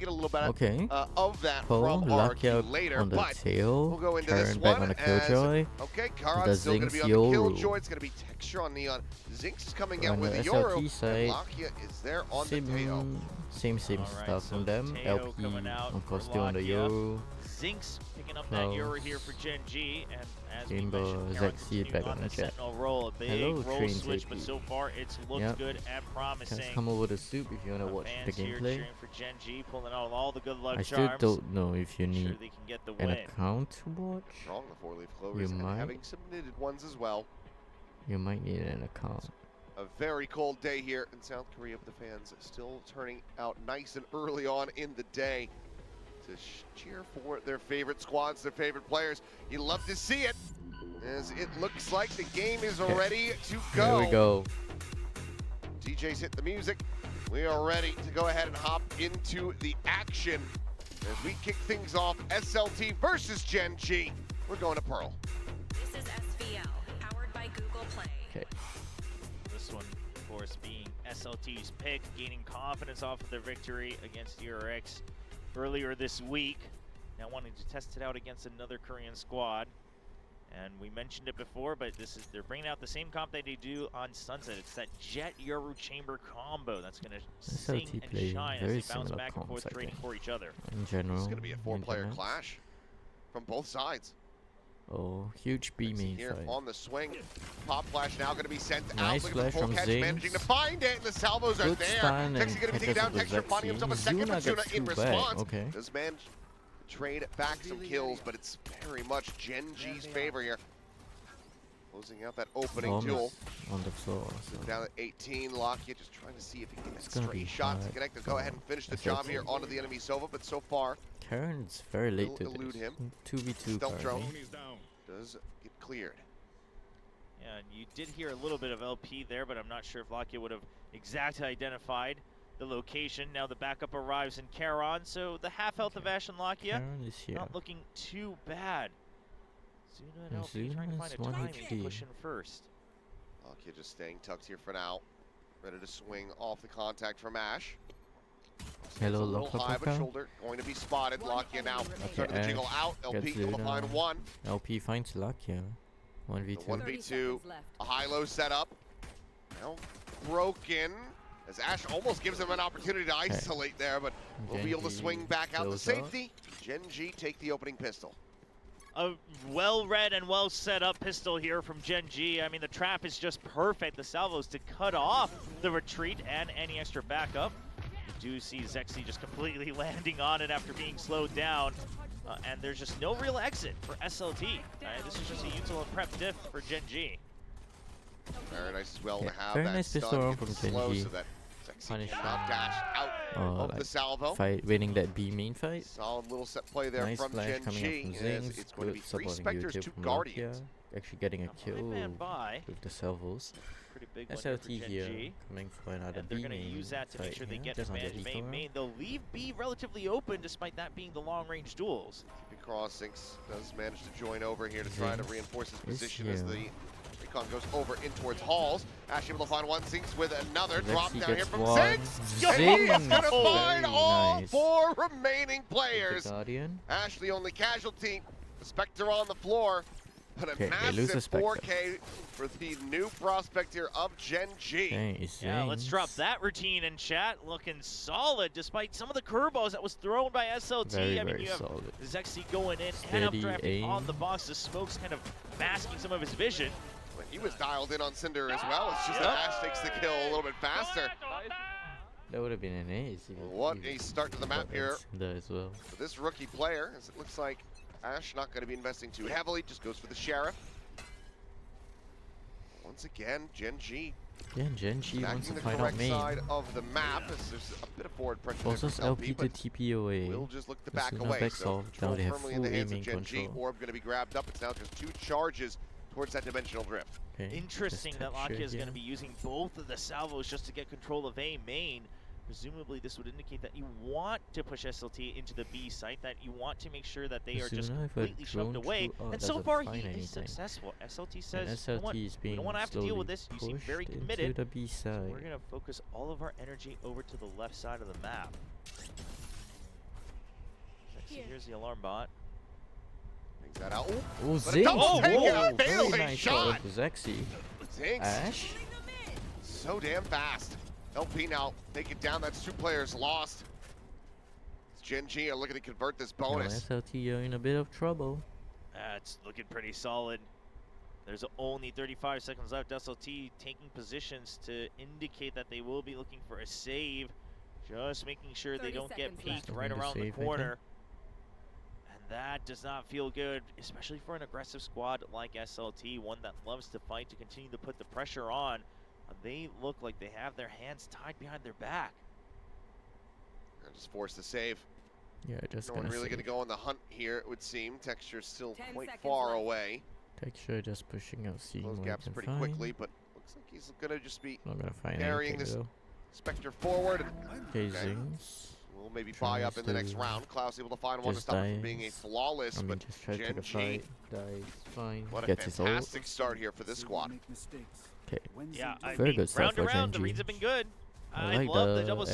get a little bit Okay. of that Cole, from lucky RQ out later. on the But tail. we'll go into Karen this back one on the as Killjoy. okay. The Karan's still going to be on the Zinx Killjoy. Yoru. It's going to be texture on Neon. Zinx is coming On out with the the Yoru, SLT side, and Lakia is there on the Teo. Same Alright, stuff so from them. Teo LP, coming out of course, for still on the Lakia. Yoru. Zinx picking up Close. that Yoru here for Gen G, and as we Rainbow, mentioned, Karan Zexy continuing back on on the the jet. Sentinel role, a big Hello, role Train switch, JP. but so far it's looked Yep. good and promising. Just come over to Soup if you want to watch the Fans here gameplay. cheering for Gen G, pulling out all the good luck I still charms. don't know if you Sure need they can get the an win. account to watch. Strong the four-leaf clovers and might. having some knitted ones as well. You might need an account. A very cold day here in South Korea, but the fans still turning out nice and early on in the day to cheer for their favorite squads, their favorite players. You love to see it, as it looks like the game is ready to go. Here we go. DJ's hit the music. We are ready to go ahead and hop into the action as we kick things off. SLT versus Gen G. We're going to Pearl. This is SVL, powered by Google Play. Okay. This one, of course, being SLT's pick, gaining confidence off of their victory against ERX earlier this week. Now wanting to test it out against another Korean squad. And we mentioned it before, but they're bringing out the same comp that they do on Sunset. It's that Jet Yoru Chamber combo that's going to sing and shine as they bounce back and forth, trading for each other. In general, This is going to be a four-player clash from both sides. Oh, huge B main here fight. on the swing. Pop flash now going to be sent Nice out. flash from catch, Zinx. managing to find it, and the salvos are Good there. stun Texas going to be taken down. catches Texture the finding himself a second, but Zuna Zuna in gets two back. response Okay. does manage to trade back some kills, but it's very much Gen G's favor here. Closing out that opening duel. On the floor. So. Down at 18, Lakia just trying to see if he can get It's that gonna be straight shot to hard. connect. To go ahead and finish the job here onto the enemy Sova, but so far, Karen's very late to elude this. him. 2v2 Stealth drone currently. does get cleared. Yeah, and you did hear a little bit of LP there, but I'm not sure if Lakia would have exactly identified the location. Now the backup arrives in Karon, so the half health of Ash and Lakia Karen is here. not looking too bad. Zuna and And LP trying to find a Zuna's 1 timing HP. and push in first. Lakia just staying tucked here for now. Ready to swing off the contact from Ash. Hello, a little high of a Lokapaka. shoulder, going to be spotted. Lakia now Okay, starting to jiggle Ash out. LP gets able to Zuna. find one. LP finds Lakia. The 1v2. 1v2, a high-low setup. Now broken, as Ash almost gives him an opportunity to isolate there, but will be able to swing back out to safety. Gen G take the opening pistol. A well-read and well-set-up pistol here from Gen G. I mean, the trap is just perfect. The salvos to cut off the retreat and any extra backup. You do see Zexy just completely landing on it after being slowed down. And there's just no real exit for SLT. This is just a util and prep diff for Gen G. Very nice as well to have very that nice pistol stun round get from slow Gen G. so that Zexy Punish cannot him. dash out of like the salvo. winning that B main fight. Solid little set play there Nice from flash Gen coming G. up from Zinx. It's going to be Good 3 supporting Spectres, YouTube 2 from Guardians. Lakia. Actually getting a kill Man by. with the salvos. Pretty big one here for SLT Gen here G. coming for another And B they're going to main use that to make fight sure they here, get just on the advantage detour. main. They'll leave B relatively open despite that being the long-range duels. Cross Zinx does manage to join over here to try to reinforce his position as here. the recon goes over in towards Halls. Ash able to find one, Zinx with another. Drop Lexi down here gets from one. Zinx! Zinx! He's gonna find Very all nice. 4 remaining The players. Guardian. Ash the only casualty. The Spectre on the floor. But a Okay, they lose the massive Spectre. 4K for the new prospect here of Gen G. Okay, it's Yeah, let's Zinx. drop that routine in chat. Looking solid despite some of the curveballs that was thrown by SLT. Very, I mean, very you have solid. Zexy going in Steady and updrafting on aim. the box. The smoke's kind of masking some of his vision. But he was dialed in on Cinder as well. It's just that Ash takes the kill a little bit faster. That would have been an ace. What a start to the map here There as well. for this rookie player, as it looks like Ash not going to be investing too heavily, just goes for the Sheriff. Once again, Gen G Yeah, Gen G wants backing to the find out correct main. side of the map. As there's a bit of forward pressure there Forces from LP to but TP away. we'll just look to There's back no away. back So solve. Now control they have firmly in the full hands of aiming Gen G. control. Orb going to be grabbed up. It's now just 2 charges towards that dimensional drift. Okay, Interesting just that texture Lakia is going to here. be using both of the salvos just to get control of A main. Presumably this would indicate that you want to push SLT into the B site, that you want to make sure that they are just Zuna, if a completely shoved drone away. through- oh, And so doesn't far find he is anything. successful. SLT And says, you know what, SLT is we being don't want to have to deal with slowly this. You seem very pushed committed. into the B So side. we're going to focus all of our energy over to the left side of the map. Here's the alarm bot. Brings that out. Ooh, Oh, but a Zinx! double Oh, take whoa, out, Very fails a nice shot. with Zexy. Zinx, Ash? so damn fast. LP now, take it down. That's 2 players lost. It's Gen G are looking to convert this No, bonus. SLT are in a bit of trouble. That's looking pretty solid. There's only 35 seconds left. SLT taking positions to indicate that they will be looking for a save. Just making sure they 30 don't get seconds peeked left. right Looking to around the save, I think. corner. And that does not feel good, especially for an aggressive squad like SLT, one that loves to fight to continue to put the pressure on. They look like they have their hands tied behind their back. They're just forced to save. Yeah, just No gonna one really going to save. go on the hunt here, it would seem. Texture's still 10 quite seconds far left. away. Texture just pushing out, seeing Close what he gaps can pretty find. quickly, but looks like he's going to just be Not gonna find carrying anything this though. Spectre forward. Okay, Okay. Zings. We'll maybe buy up in the next Tries to round. Klaus able to find one to just stop it from being a dies. flawless, I mean, but just try to Gen pick a G, fight. Dies, fine. what a Gets his ult. fantastic start here for this squad. Okay. Yeah, I Very mean, good stuff round to for round, the Gen G. reads have been good. I I like love the the double overall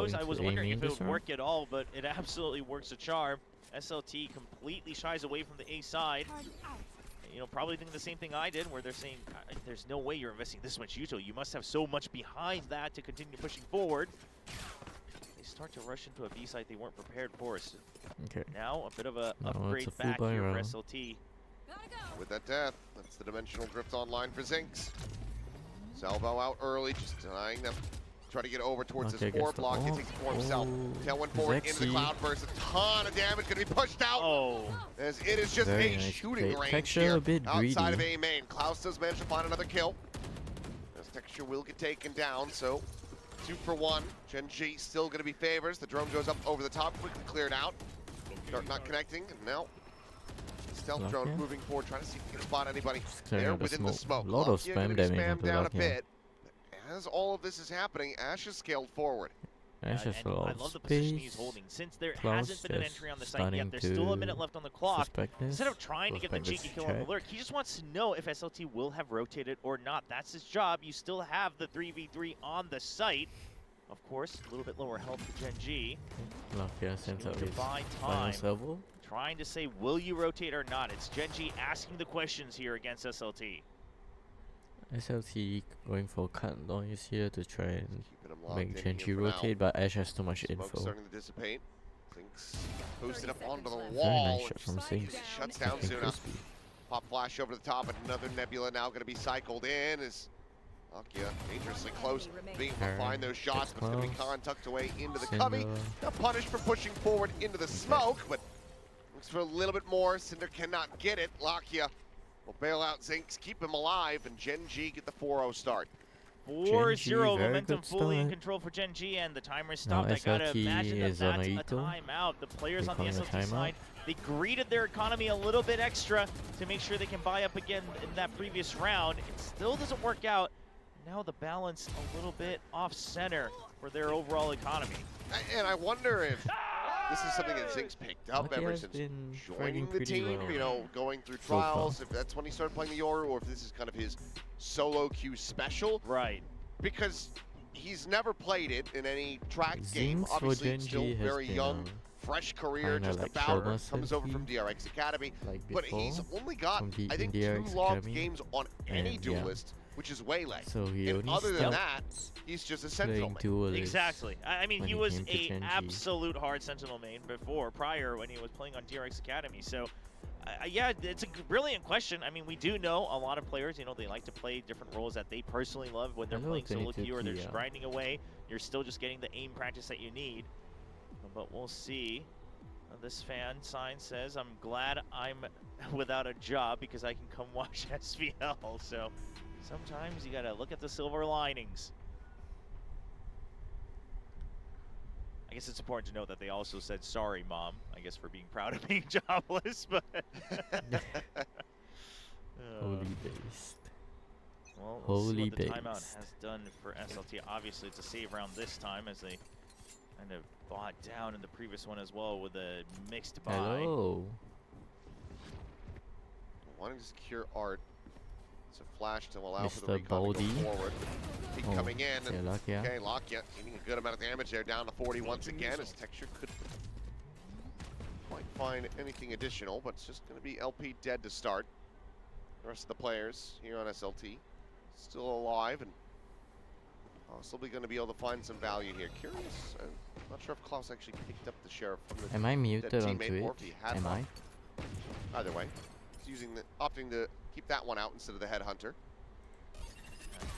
salvos. I was wondering aiming if it this would round. work at all, but it absolutely works a charm. SLT completely shies away from the A side. You know, probably thinking the same thing I did, where they're saying, there's no way you're investing this much util. You must have so much behind that to continue pushing forward. They start to rush into a B site they weren't prepared for. So Okay. now a bit of a Now it's upgrade a full back buy here for round. SLT. With that death, that's the Dimensional Drift online for Zinx. Salvo out early, just denying them. Try to get over towards Okay, his gets 4 the block. He ult. takes it for himself. Oh, Tailwind forward into the Zexy. Cloudburst. A ton of damage going to be pushed out. Oh, As it is just Very a nice shooting play. range Texture here a bit outside greedy. of A main. Klaus does manage to find another kill. As Texture will get taken down, so 2 for 1. Gen G still going to be favors. The drone goes up over the top, quickly cleared out. Dart not connecting, and now stealth Lock drone here. moving forward, trying to see if he can spot anybody Clearing there out the within the smoke. A lot of Lockyer gonna spam be damage spammed onto down a Lockyer. bit. As all of this is happening, Ash has scaled forward. Ash has and a lot I of love the position he's space. holding. Since there Klaus hasn't been an just entry on the site yet, there's still a starting minute to left on the clock. Suspect this. Instead of trying to get the Suspect this cheeky kill on the check. lurk, he just wants to know if SLT will have rotated or not. That's his job. You still have the 3v3 on the site. Of course, a little bit lower health for Gen G. Lockyer sends out Able to his buy final time. salvo. Trying to say, will you rotate or not? It's Gen G asking the questions here against SLT. SLT going for cut noise here to try and Keeping him locked make in Gen here G for now. rotate, but Ash has too much Smoke's info. starting to dissipate. Zinx posted up 30 onto the seconds left. Very wall. nice shot and from just Zinx. shuts down Looking Zuna. crispy. Pop flash over the top, another Nebula now going to be cycled in as Lockyer dangerously close, being able to find those shots, but it's going to be close. Khan tucked away into the cubby. Cinder. Now punished for pushing forward into the smoke, but looks for a little bit more. Cinder cannot get it. Lockyer will bail out Zinx, keep him alive, and Gen G get the 4-0 start. 4-0 very momentum good fully in start. control for Gen G, and the timer Now stopped. I gotta SLT imagine that is on that's a a Ito. timeout. The players They on the calling a SLT timeout. side, they greeded their economy a little bit extra to make sure they can buy up again in that previous round. It still doesn't work out. Now the balance a little bit off center for their overall economy. And I wonder if this is something that Zinx picked up Lockyer ever has since been joining fighting the pretty team, well you know, going through so far. trials, if that's when he started playing the Yoru, or if this is kind of his solo queue special, Right. because he's never played it in any tracked game. Zinx for Obviously, Gen still G has very been, young, fresh career, kinda just like about trauma comes over since from he- DRX Academy. like But before. he's only got, from the I think, DRX 2 logged Academy. games on any And, yeah. duelist, which is Waylay. So he And only other than stopped that, he's just a sentinel. playing duelists. Exactly. I mean, when he he was came to a Gen G. absolute hard Sentinel main before, prior when he was playing on DRX Academy. So, yeah, it's a brilliant question. I mean, we do know a lot of players, you know, they like to play different roles that they personally love when they're Hello, playing solo queue or they're 22T, just yeah. grinding away. You're still just getting the aim practice that you need. But we'll see. This fan sign says, I'm glad I'm without a job because I can come watch SVL. So sometimes you gotta look at the silver linings. I guess it's important to note that they also said, sorry, Mom, I guess for being proud of being jobless, but... Holy based. Well, we'll see Holy what the timeout based. has done for SLT. Obviously, it's a save round this time as they kind of bought down in the previous one as well with a mixed buy. Hello. Wanting to secure Art. It's a flash to allow for the Mr. recon to go Baldy. forward. Keep Oh, coming in. say And, Lockyer. okay, Lockyer getting a good amount of damage there, down to 40 once again. His texture could quite find anything additional, but it's just going to be LP dead to start. The rest of the players here on SLT still alive and possibly going to be able to find some value here. Curious, I'm not sure if Klaus actually picked up the sheriff from the Am I muted on teammate or if Twitch? he had Am one. I? Either way, he's opting to keep that one out instead of the headhunter.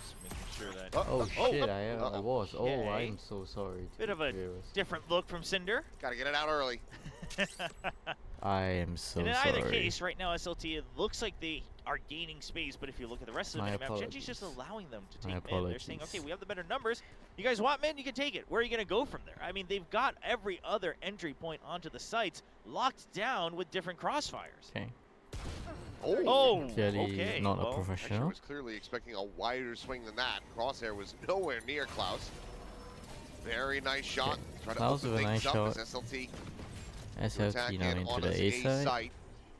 Just making sure that. Oh shit, I uh-oh. was. Oh, Okay. I'm so sorry. Bit of a viewers. different look from Cinder. Got to get it out early. I am so And in sorry. either case, right now SLT, it looks like they are gaining space, but if you look at the rest of the My map, Genji's just apologies. allowing them to My take mid. They're saying, apologies. okay, we have the better numbers. You guys want mid? You can take it. Where are you going to go from there? I mean, they've got every other entry point onto the sites locked down with different crossfires. Okay. Oh, Clearly okay. not a well, Actually, professional. was clearly expecting a wider swing than that. Crosshair was nowhere near Klaus. Very nice shot. Trying to Klaus open with a things nice up shot. as SLT SLT now into on the his A side.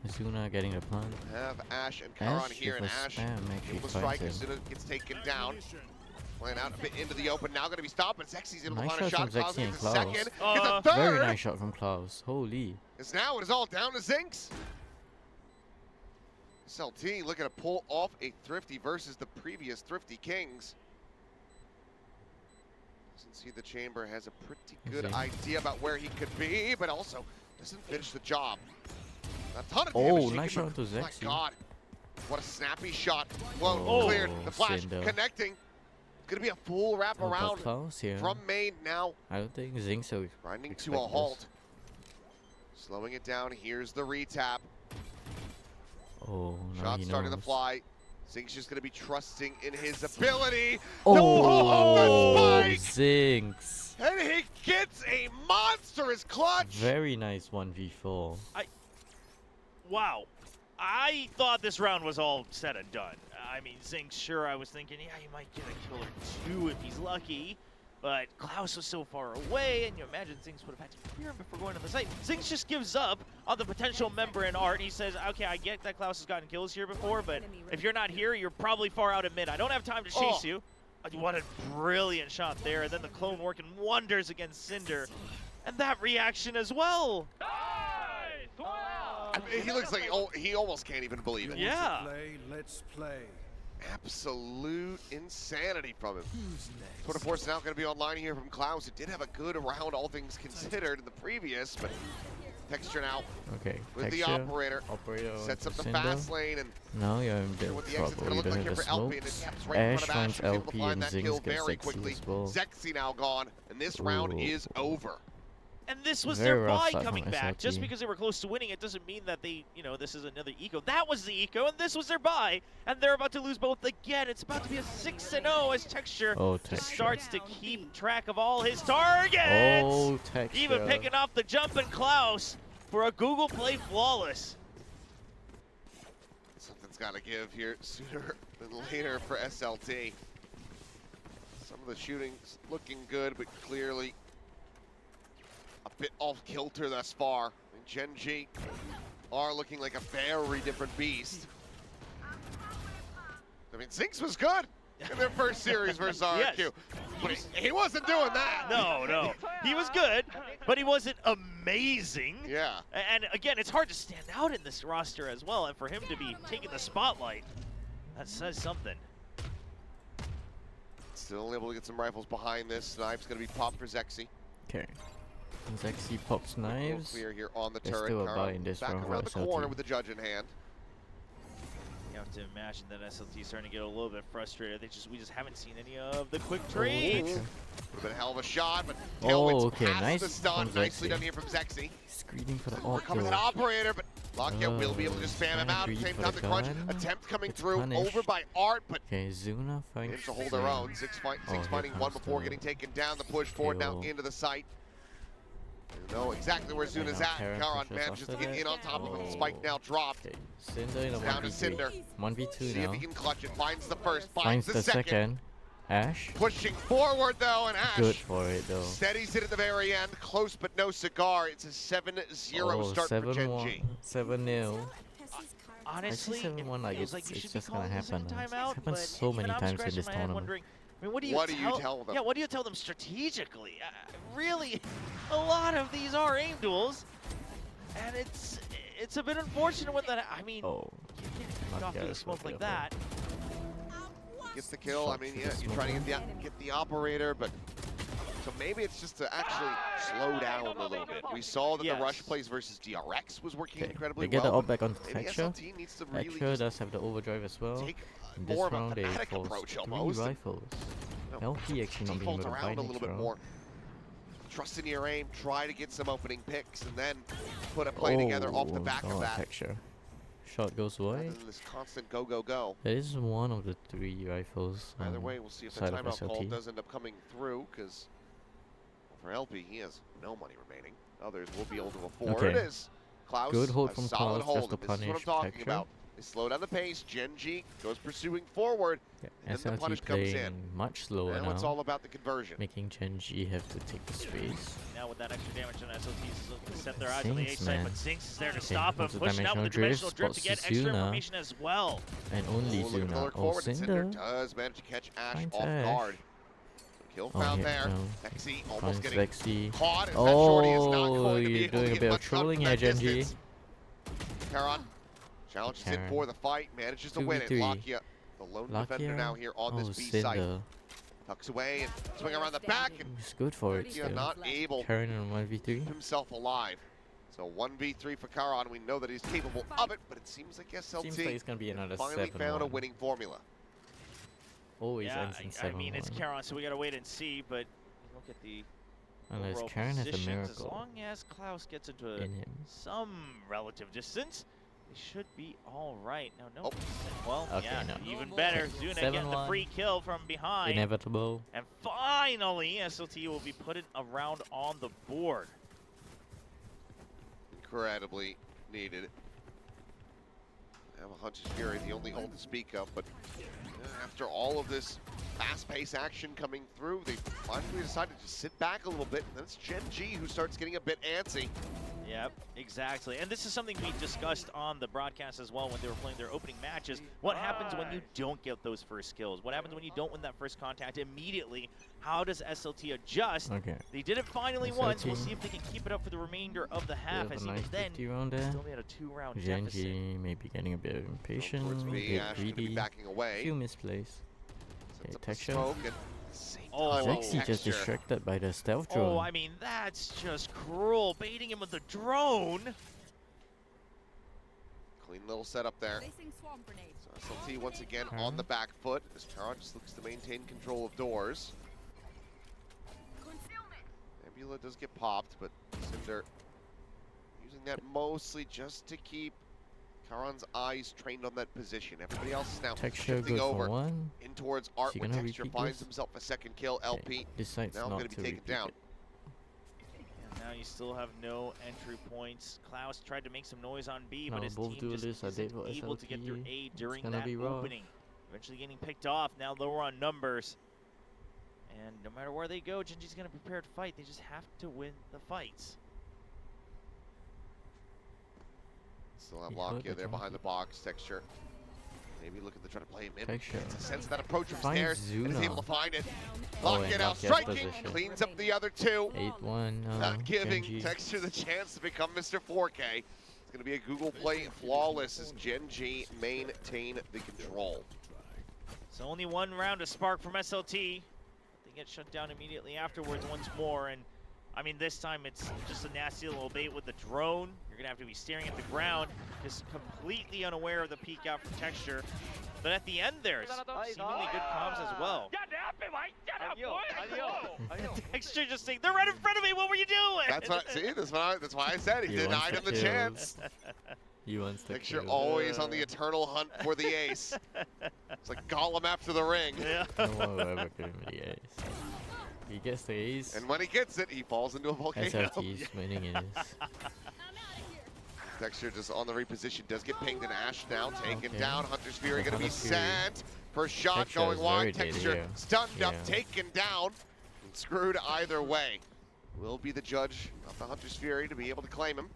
Asuna getting the plant. Have Ash and Karan Ash here, and with a Ash spam actually able to strike finds as him. soon as it gets taken down. Playing out a bit into the open, now going to be stopped, but Zexi's able to Nice find a shot shot. from Klaus Zexy and gets a Klaus. second, gets a third. Very nice shot from Klaus. Holy. As now it is all down to Zinx. SLT looking to pull off a Thrifty versus the previous Thrifty Kings. Doesn't see the chamber, has a pretty good Zinx. idea about where he could be, but also doesn't finish the job. A ton of Oh, damage. he nice can- shot to My Zexy. God, what a snappy shot. Well, Oh, cleared. The flash Cinder. connecting. It's gonna be a full wrap Oh, but around Klaus here. from main now. I don't think Zinx will Grinding to expect a this. halt. Slowing it down. Here's the retap. Oh, now Shot he starting to knows. fly. Zink's just going to be trusting in his ability. Oh, the spike! Zinx. And he gets a monstrous clutch. Very nice 1v4. wow. I thought this round was all said and done. I mean, Zinx, sure, I was thinking, yeah, he might get a kill or two if he's lucky. But Klaus was so far away, and you imagine Zinx would have had to clear him before going to the site. Zinx just gives up on the potential member in Art. He says, okay, I get that Klaus has gotten kills here before, but if you're not here, you're probably far out in mid. I don't have time to chase you. What a brilliant shot there. And then the clone working wonders against Cinder. And that reaction as well. I mean, he looks like he almost can't even believe it. Yeah. Let's play. Absolute insanity from him. Tour de Force now going to be online here from Klaus, who did have a good round, all things considered, in the previous, but Texture now Okay, with the Texture. operator. Operator Sets up onto the Cinder. fast lane, and Now you're in bit what of the exit's trouble. going to You look don't like have here the for LP, and it smokes. taps right in Ash front of Ash, finds who's able to LP find and that Zinx kill gets very Zexy quickly. as well. Zexy now gone, and this round Ooh. is over. And this was Very their rough buy start coming from back. Just SLT. because they were close to winning, it doesn't mean that they, this is another eco. That was the eco, and this was their buy. And they're about to lose both again. It's about to be a 6-0 as Texture Oh, just Texture. starts to keep track of all his targets. Oh, Texture. Even picking off the jumping Klaus for a Google Play flawless. Something's got to give here sooner than later for SLT. Some of the shooting's looking good, but clearly a bit off kilter thus far. And Genji are looking like a very different beast. I mean, Zinx was good in their first series versus RQ, Yes. but he wasn't doing that. No. He was good, but he wasn't amazing. Yeah. And again, it's hard to stand out in this roster as well, and for him to be taking the spotlight, that says something. Still able to get some rifles behind this. Knives going to be popped for Zexy. Okay. Zexy pops knives. Clear here on the There's turret. still a buy Kara in this back round for around the SLT. corner with the judge in hand. You have to imagine that SLT is starting to get a little bit frustrated. We just haven't seen any of the quick trades. Would have been a hell of a shot, but Oh, Tailwind's okay, past nice the stun. from Nicely Zexy. done here from Zexy. Screening for the Recovers that auto. operator, but Lockdown will be able to just spam him Kinda out. At the greedy same for time, the the crunch gun. attempt coming It's through punished. over by Art, but Okay, Zuna finds managed to hold their own. Zinx here finding one comes before the getting taken down. The push forward now kill. into the site. You know exactly where Zuna's now at. Karan Karan pushes manages to after get that. in on top of him. Oh. Spike now dropped. Okay, Cinder in a It's down to 1v3. Cinder. 1v2 See if now. he can clutch it. Finds the first, Finds the second. Ash. Pushing forward though, and Ash Good for it though. steadies it at the very end. Close but no cigar. It's a 7-0 start for 7-1. Genji. 7-0. Honestly, I see 7-1 it like feels it's you should be just gonna calling this happen. in It's timeout, happened but so even many I'm times in scratching this my head tournament. wondering, I mean, what do you tell them? Yeah, what do you tell them strategically? Really, a lot of these are aim duels. And it's a bit unfortunate when that. I mean, Oh, you can't get off through the Marquez smoke will like be that. Gets the kill. I Shot mean, through yeah, the you're trying to smoke. get the operator, but so maybe it's just to actually slow down a little bit. We saw that the rush Yes. plays versus DRX was working Okay, incredibly they get the well. ult back on Maybe Texture. SLT needs to really Texture just does have the overdrive as well. take In this more of a round, they thematic forced approach 3 almost. rifles. No, LP actually not being default able to buy around a next little bit round. more. Trust in your aim, try to get some opening picks, and then put a play together off the back of that. Texture. Shot goes Rather wide. than this constant go, go, go. That is one of the 3 rifles. Either way, we'll see if the side of timeout call SLT. does end up coming through, because for LP, he has no money remaining. Others will be able to afford. Okay. It is. Klaus, Good hold a from solid Klaus, hold. just to And this is what I'm punish talking Texture. about. They slow down the pace. Genji goes pursuing forward. Yeah, And then the punish SLT comes playing in. much slower Now it's now, all about the conversion. making Genji have to take the space. Now with that extra damage on SLTs, looking to set their eyes on the Zinx, A side, man. but Zinx is there to Okay, stop him, onto pushing out with the dimensional drift to get spots extra Zuna. information as well. And only Oh, look at the Zuna. lurk Oh, forward, and Cinder Cinder. does manage to catch Ash Finds off Ash. guard. Kill Oh, found yeah, there. no. Vexy almost Finds getting Vexy. caught as that shorty is not Oh, going to be you're able to doing a get bit of much done trolling from here, that Genji. distance. Karan challenges in Karan. for the fight, manages to win it. 2v3. Lakia, the lone defender Lakia. now here on this Oh, B site. Cinder. Tucks away and swing around the back, and He's good for it Lakia still. not able Karen on 1v3. himself alive. So 1v3 for Karan. We know that he's capable of it, but it seems like SLT Seems like it's gonna be another finally 7-1. found a winning formula. Always Yeah, ends in 7-1. I mean, it's Charon, so we gotta wait and see, but look at the Unless overall Karen has a positions. As miracle long as Klaus gets into in him. some relative distance, they should be all right. Now, no. Oh. Well, Okay, yeah, no. even better. Zuna getting the 7-1. free kill from behind. Inevitable. And finally, SLT will be putting a round on the board. Incredibly needed. Have a Hunter's Fury, the only hold to speak of, but after all of this fast-paced action coming through, they finally decided to sit back a little bit, and then it's Genji who starts getting a bit antsy. Yep, exactly. And this is something we discussed on the broadcast as well when they were playing their opening matches. What happens when you don't get those first kills? What happens when you don't win that first contact immediately? How does SLT adjust? Okay. They did it finally once. We'll SLT. see if they can keep it up for the remainder of the Bit half, of as a even nice then, 50 round there. still made a 2-round deficit. Genji may be getting a bit impatient, Towards a me, bit Ash gonna be greedy. backing away. Few misplays. Sets up the Texture. smoke, and same Oh, time, Zexy just Texture. distracted by the stealth drone. Oh, I mean, that's just cruel. Baiting him with the drone. Clean little setup there. Placing swarm grenades. So SLT once again on the back foot, as Karan just looks to maintain control of doors. Nebula does get popped, but Cinder using that mostly just to keep Karan's eyes trained on that position. Everybody else is now Texture shifting good over for one. in towards Art, he where gonna Texture repeat finds this? himself a second kill. LP Decides now not going to be taken repeat down. it. And now you still have no entry points. Klaus tried to make some noise on B, but Now his both team just duelists are dead isn't for able to get through SLT. A during gonna that be rough. opening. Eventually getting picked off, now lower on numbers. And no matter where they go, Genji's going to prepare to fight. They just have to win the fights. Still have He heard Lakia the there behind the donkey. box. Texture maybe looking to try to play him in. Texture. Gets a sense of that approach from Finds stairs and is Zuna. able to find it. Oh, Lakia and now Lakia's striking, position. cleans up the other two. 8-1. Not giving Genji. Texture the chance to become Mr. 4K. It's going to be a Google play flawless as Genji maintain the control. So only one round to spark from SLT. They get shut down immediately afterwards once more. And I mean, this time it's just a nasty little bait with the drone. You're going to have to be staring at the ground, just completely unaware of the peek out from Texture. But at the end there's seemingly good comms as well. Texture just saying, they're right in front of me, what were you doing? That's what. See, that's why I said he He wants denied him the kills. chance. He wants the Texture kill. always on the eternal hunt for the ace. It's like Gollum after the ring. Yeah. No one will ever give him the ace. He gets the ace. And when he gets it, he falls into a volcano. SLT is winning it. Texture just on the reposition, does get pinged, and Ash now taken Okay. down. Hunter's Fury going to be Hunter's Fury. sent. First shot Texture going is wide. very dead Texture here. stunned up, Yeah. taken down, and screwed either way. Will be the judge of the Hunter's Fury to be able to claim him.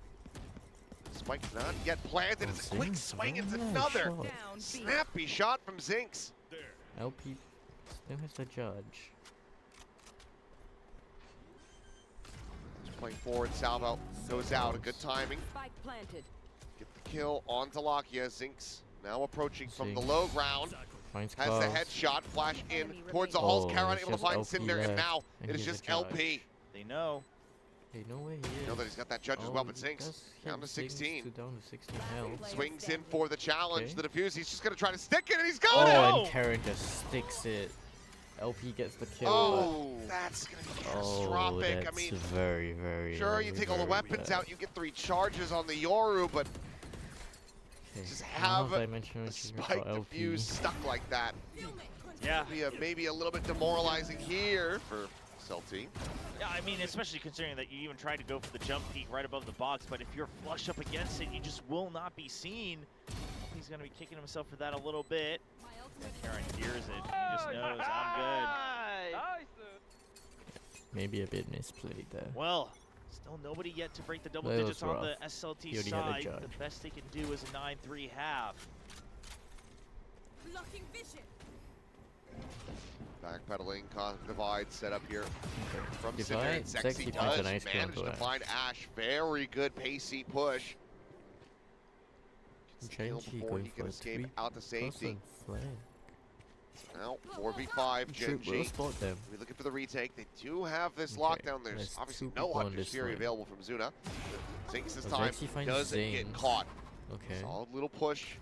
Spike not yet planted. It's a quick Zinx, swing. It's very nice another shot. Down B. snappy shot from Zinx. LP still has the judge. playing forward. Salvo goes out. A good timing. Spike planted. Get the kill on Talakia. Zinx now approaching from the Zinx. low ground. Finds Has Klaus. the headshot. Flash in Enemy towards the remaining. halls. Oh, Karan it's able to just find LP Cinder, and left, now and it is he's a just judge. LP. They know. They know where he is. Know that he's got that judge as well, but he Zinx does down hit to 16. Zinx down to 16 health. Swings in for the challenge. Okay. The defuse. He's just going to try to stick it, and he's Oh, got it! no! and Karan just sticks it. LP gets the kill. Oh, that's going to be but, oh, catastrophic. that's I mean, very, very. sure, you take all the very weapons bad. out, you get 3 charges on the Yoru, but Okay, just now have dimensional a achievement spike for LP. defuse stuck like that. Yeah. Be maybe a little bit demoralizing here for SLT. Yeah, I mean, especially considering that you even tried to go for the jump peak right above the box, but if you're flush up against it, you just will not be seen. He's going to be kicking himself for that a little bit. And Karan hears it. He just knows, I'm good. Maybe a bit misplayed there. Well, still nobody yet to break the double That was digits on the rough. SLT He already had a side. judge. The best they can do is a 9-3 half. Blocking vision. Backpedaling, divide set up here from Cinder. Divide, And Sexy Sexy finds a does nice kill manage onto to find Ash. Very good pacey push. Gets the kill Genji before going he for can a escape 3 out to safety. flank. Now 4v5, Should will Genji. spot them. We're looking for the retake. They do have this Okay, lockdown. There's there's obviously 2 no people on Hunter's this Fury lane. available from Zuna. Zinx this Well, time Zexy finds doesn't get Zane. caught. Okay. Solid little push.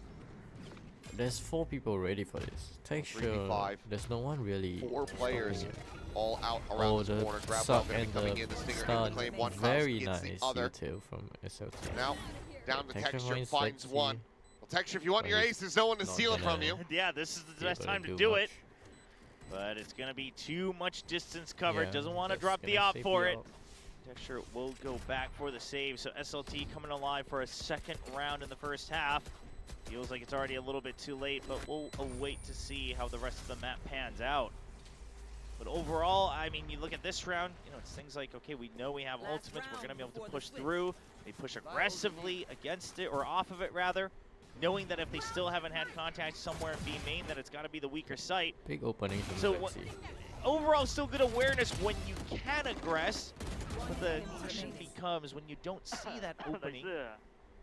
There's 4 people ready for this. Texture. 3v5. There's no one really. 4 players stopping it. all out Oh, around this the corner. Grab suck going to be and coming the in. The Stinger able stun. to claim one. Very Klaus gets nice the other. detail from SLT. Now down to Texture, finds finds Sexy. one. Well, Texture, if you want But your he's ace, there's no one to not steal it from gonna- you. Yeah, this is the be best able time to do do much. it. But it's going to be too much distance covered. Yeah, Doesn't want to that's drop the gonna op save for the it. op. Texture will go back for the save. So SLT coming alive for a second round in the first half. Feels like it's already a little bit too late, but we'll await to see how the rest of the map pans out. But overall, I mean, you look at this round, you know, it's things like, okay, we know we have Last ultimates. We're going to be able round to before push the switch. through. They push aggressively against it, or off of it, rather. Knowing that if they still haven't had contact somewhere in B main, that it's got to be the weaker site. Big opening from So Sexy. Overall, still good awareness when you can aggress. But the question becomes, when you don't see that opening,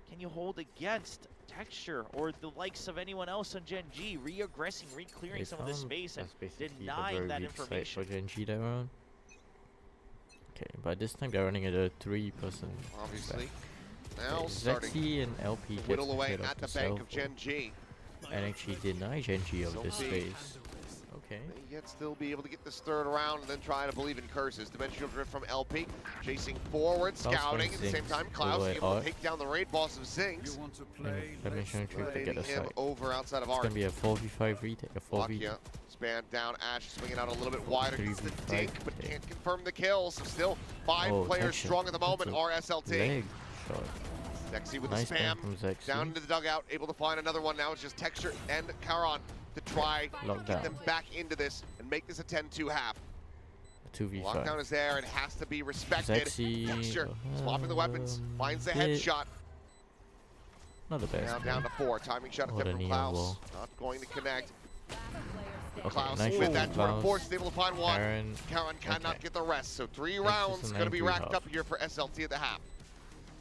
can you hold against Texture or the likes of anyone else on Gen G, re-aggressing, re-clearing They some of the found space and that's basically a denying very that weak site information? for Genji that round. Okay, but this time they're running at a 3-person. Obviously. stack. Now Okay, starting Zexy and LP to gets whittle the away hit at off the the bank of Salvo Gen G. and actually deny Genji of this Salty. space. Okay. They yet still be able to get this third round and then try to believe in curses. Dimensional drift from LP, chasing forward, Klaus scouting. finds At the same Zinx time, all Klaus the way able to out. take down the raid boss of Zinx. And dimensional drift to get Eliminating a him side. over outside of It's Arc. gonna be a 4v5 retake, a 4v. Lakia, span down, Ash swinging out a little bit wider, gets the 3v5 dink, but take. can't confirm the kill. So still 5 Oh, players Texture. strong at the moment That's a are SLT. Leg shot. Sexy with Nice the spam spam. from Zexy. Down into the dugout, able to find another one. Now it's just Texture and Karan to try Lockdown. get them back into this and make this a 10-2 half. 2v5. Lockdown is there. It has to be respected. Zexy, Texture swapping the weapons, finds the bit- headshot. Not the best. Now down to 4. Timing shot Oh, attempt the from neon Klaus. wall. Not going to connect. Okay, Klaus nice with shot that from turn Klaus. force, able to find one. Karan, Karan cannot okay. get the rest. So 3 This is rounds a going to be 9-3 racked half. up here for SLT at the half.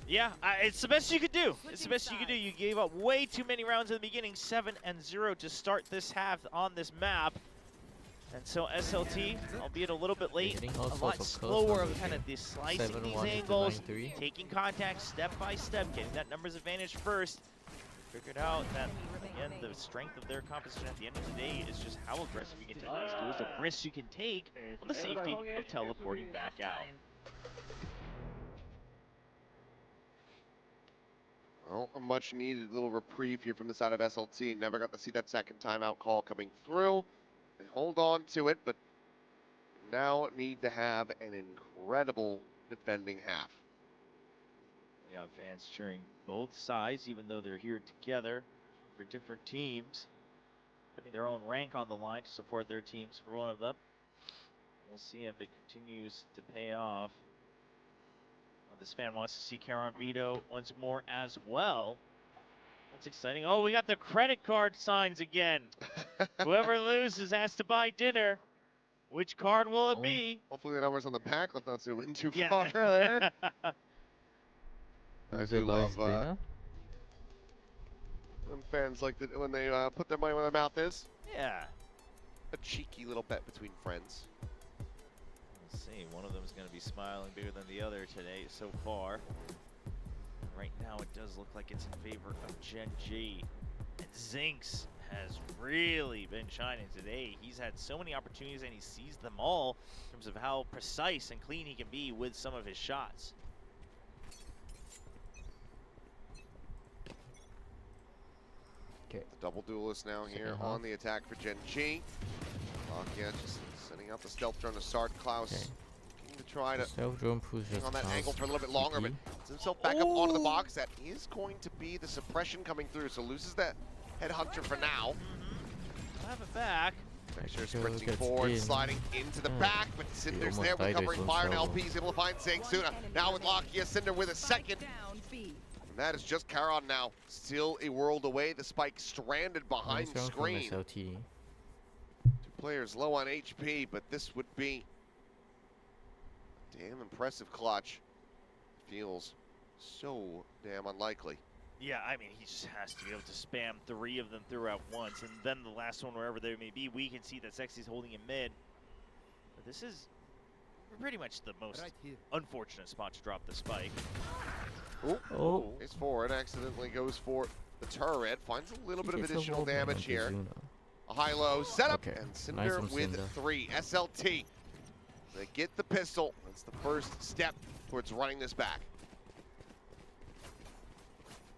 Yeah, it's the best you could do. It's the best you could do. You gave up way too many rounds in the beginning, 7-0 to start this half on this map. And so SLT, albeit a little bit late, Getting all a sorts lot of close slower numbers of kind here. of this slicing 7-1 these into angles, 9-3. taking contact step by step, getting that numbers advantage first. Figured out that, again, the strength of their composition at the end of the day is just how aggressive you can take these duels, the risks you can take on the safety of teleporting back out. Well, a much needed little reprieve here from the side of SLT. Never got to see that second timeout call coming through. They hold on to it, but now need to have an incredible defending half. Yeah, fans cheering both sides, even though they're here together for different teams, putting their own rank on the line to support their teams for one of them. We'll see if it continues to pay off. This fan wants to see Karan Vito once more as well. That's exciting. Oh, we got the credit card signs again. Whoever loses has to buy dinner. Which card will it be? Hopefully the numbers on the pack. Let's not zoom in too Yeah. far there. I Was do it love live dinner? when fans like when they put their money where their mouth is. Yeah. A cheeky little bet between friends. Let's see. One of them is going to be smiling bigger than the other today so far. And right now, it does look like it's in favor of Gen G. And Zinx has really been shining today. He's had so many opportunities and he sees them all in terms of how precise and clean he can be with some of his shots. Okay. The double duelist now here Second on half. the attack for Gen G. Yeah, just sending out the stealth drone to start. Klaus Okay. looking to try to Self drone pushes on that past angle for a little bit longer, but PP. gets himself back up onto the box. That is going to be the suppression coming through, so loses that headhunter for now. I'll have it back. Texture Texture sprinting gets forward, in. sliding into the back, but Cinder's almost there with died covering his own fire, and salvo. LP's able to find Suna. Now with Lakia, Cinder with a second. And that is just Charon now, still a world away. The spike stranded behind Nice round from screen. SLT. Two players low on HP, but this would be a damn impressive clutch. Feels so damn unlikely. Yeah, I mean, he just has to be able to spam 3 of them through at once, and then the last one, wherever they may be, we can see that Sexy's holding him mid. But this is pretty much the most unfortunate spot to drop the spike. Oh. Ace forward, accidentally goes for the turret, finds a little bit of Gets a additional wall bang damage onto here. Zuna. A high-low setup, Okay, and nice Cinder from with Cinder. 3. SLT, they get the pistol. That's the first step towards running this back.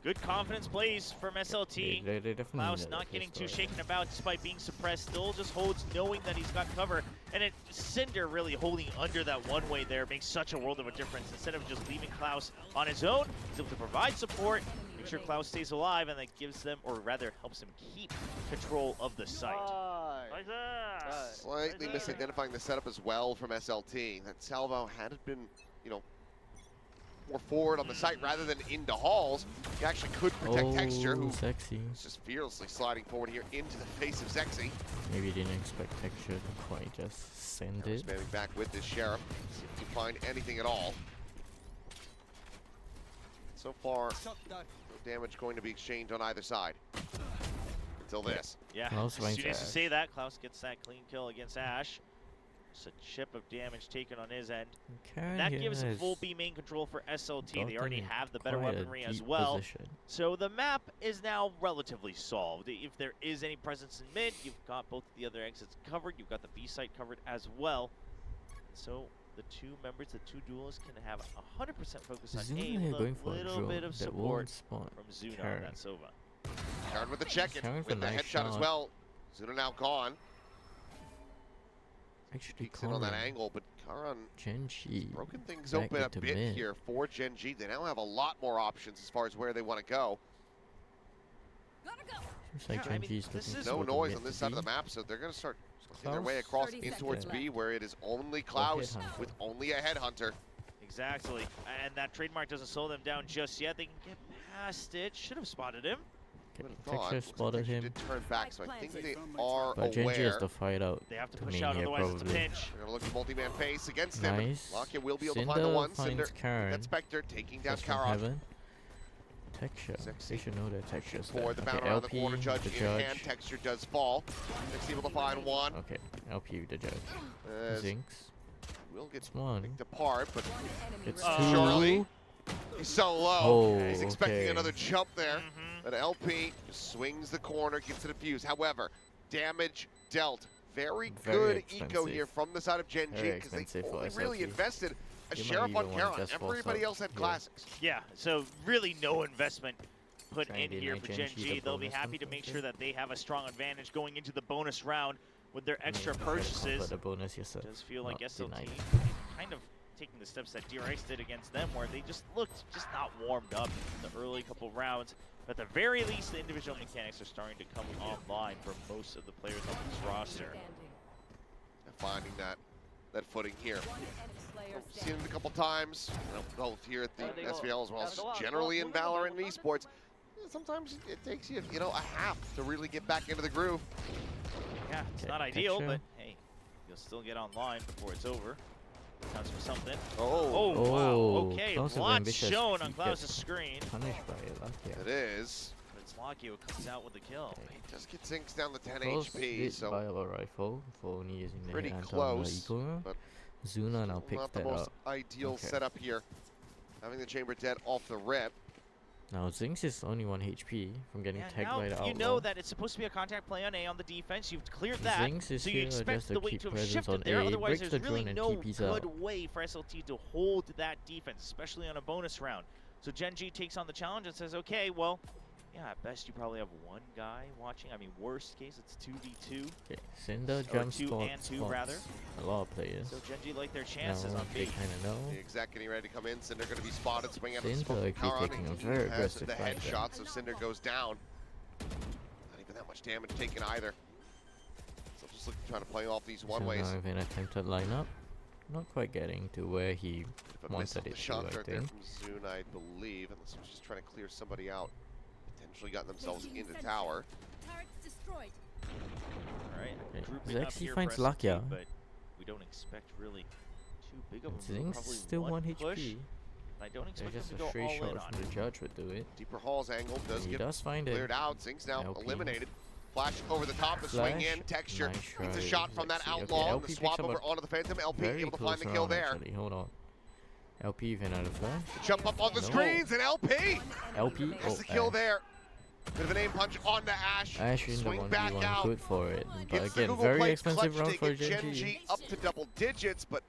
Good confidence plays from SLT. They definitely Klaus needed not a getting too pistol. shaken about despite being suppressed, still just holds knowing that he's got cover. And Cinder really holding under that one-way there makes such a world of a difference. Instead of just leaving Klaus on his own, he's able to provide support, make sure Klaus stays alive, and that gives them, or rather helps him keep control of the site. Slightly misidentifying the setup as well from SLT. That salvo, had it been, more forward on the site rather than into halls, he actually could protect Texture, who Sexy. is just fearlessly sliding forward here into the face of Sexy. Maybe didn't expect Texture to quite just send Now it. spamming back with this Sheriff. See if he can find anything at all. So far, no damage going to be exchanged on either side. Until this. Yeah, Klaus as soon finds as you Ash. say that, Klaus gets that clean kill against Ash. Just a chip of damage taken on his end. Karen And that here gives has full B main control for SLT. They gotten already in have the better quite a weaponry as deep well. position. So the map is now relatively solved. If there is any presence in mid, you've got both the other exits covered. You've got the B site covered as well. So the two members, the two duelists, can have 100% focus on Zuna A here with going a for a little drone bit of that won't support spawn. from Zuna on Karen. that Sova. Karen with the check-in, Karen with with a the nice headshot as shot. well. Zuna now gone. Actually, Peeks in on that angle, but Karan Gen G. broken things back open a into bit mid. here for Gen G. They now have a lot more options as far as where they want to go. Seems like Yeah, I Gen mean, G is this looking is- No for the noise mid on this to side of the B. map, so they're going to start making their Klaus? way across 30 in towards seconds B, left. where it is only Klaus headhunter. with only a headhunter. Exactly. And that trademark doesn't slow them down just yet. They can get past it. Should have spotted him. Okay, Would have thought. Texture Looks like spotted Texture him, did turn back, so I think they are but Gen G has aware. to fight out. They have to to push main out, here, otherwise it's a probably. pinch. They're going to look at multi-man face against him. Nice. Lakia will be able to find Cinder the one. finds Cinder, Karen. that Spectre taking down Just from Karan. heaven. Texture. Sexy. They should know that Texture's there. For the Okay, bouncer on the LP, corner, Judge the in judge. hand. Texture does fall. Sexy able to find one. Okay, LP, the judge. As Zinx. will get It's one. picked apart, but It's Oh. two. Charlie. He's so low. Oh, He's expecting okay. another jump there. Mhm. But LP just swings the corner, gets it a fuse. However, damage dealt. Very good eco expensive. here from the side of Gen G Very because they expensive for only really SLT. invested a They might Sheriff on even want Karan. just force Everybody up else had here. classics. Yeah, so really no investment put Trying in to here make for Gen Gen G G. the They'll be bonus happy to one, make okay. sure that they have a strong advantage going into the bonus round with their extra But purchases. the bonus yourself. Does feel like not SLT denied. kind of taking the steps that DRX did against them, where they just looked not warmed up in the early couple rounds. But at the very least, the individual mechanics are starting to come online for most of the players on this roster. And finding that footing here. Seen it a couple times, both here at the SVL as well as generally in Valorant and esports. Sometimes it takes you, a half to really get back into the groove. Yeah, it's Okay, not ideal, Texture. but hey, He'll still get online before it's over. Counts for something. Oh, Oh, wow. Oh, Okay, Klaus of block Ambitious shown on gets Klaus' screen. punished by it, Lakia. it is. But it's Lakio who comes out with the kill. Okay. He just gets sinks down to 10 Klaus HP, did so buy a rifle for only using the pretty hit on close, the Igor. but Zuna now still picks not the that most up. ideal Okay. setup here. Having the chamber dead off the rip. Now Zinx is only 1 HP from getting Yeah, tagged now by the outlaw. you know that it's supposed to be a contact play on A on the defense. You've cleared that, Zinx is so you here expect just to the weight keep to have presence shifted on there. A, Otherwise, breaks there's the really drone and no TPs good out. way for SLT to hold that defense, especially on a bonus round. So Genji takes on the challenge and says, okay, well, yeah, at best you probably have 1 guy watching. I mean, worst case, it's 2v2. Okay, Cinder Or jump 2 spot and 2 spots rather. a lot of players. So Genji like their chances Now on they B. kind of know. The exec getting ready to come in. Cinder going to be spotted. Swing out of the Cinder smoke. actually Karan, taking a he very has aggressive the fight there. headshot, so Cinder goes down. Not even that much damage taken either. So just looking trying to play off these So one-ways. now an attempted lineup. Not quite getting to where he If a miss wanted off the it to, shot I dart there think. from Zune, I believe, unless he was just trying to clear somebody out. Potentially got themselves into tower. Turrets destroyed. All right, Okay, grouping up Zexy here finds for SLT, Lakia. but we don't expect really too big of a move. Zinx Probably still 1 push. HP. I don't There's expect them just to a go straight all in shot on from it. the judge would do it. Deeper Hall's angle does He get does find it. cleared out. Zinx now LP. eliminated. Flash over the top, the swing Flash. in, texture. Nice Gets a try, shot from that Zexy. Okay, outlaw, and LP the swap picks up over a onto the Phantom. LP Very able to close find the kill round, there. actually. Hold on. LP even out of flash. Jump up on the No. screens, and LP LP. has Oh, the kill Ash. there. Bit of an aim punch onto Ash. Ash in the Swing back 1v1, out. good for it. But Gets the again, Google very Play expensive clutch round to for get Genji. up to double digits, but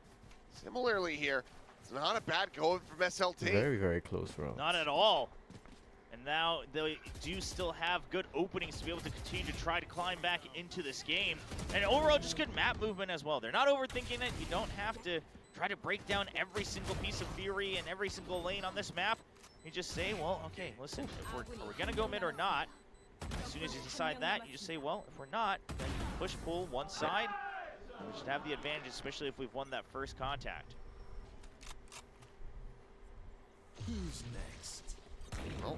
similarly here, it's not a bad go from SLT. Very, very close round. Not at all. And now they do still have good openings to be able to continue to try to climb back into this game. And overall, just good map movement as well. They're not overthinking it. You don't have to try to break down every single piece of Fury and every single lane on this map. You just say, well, okay, listen, if we're going to go mid or not, as soon as you decide that, you just say, well, if we're not, then you push, pull one side. And we should have the advantage, especially if we've won that first contact. Who's next? Well,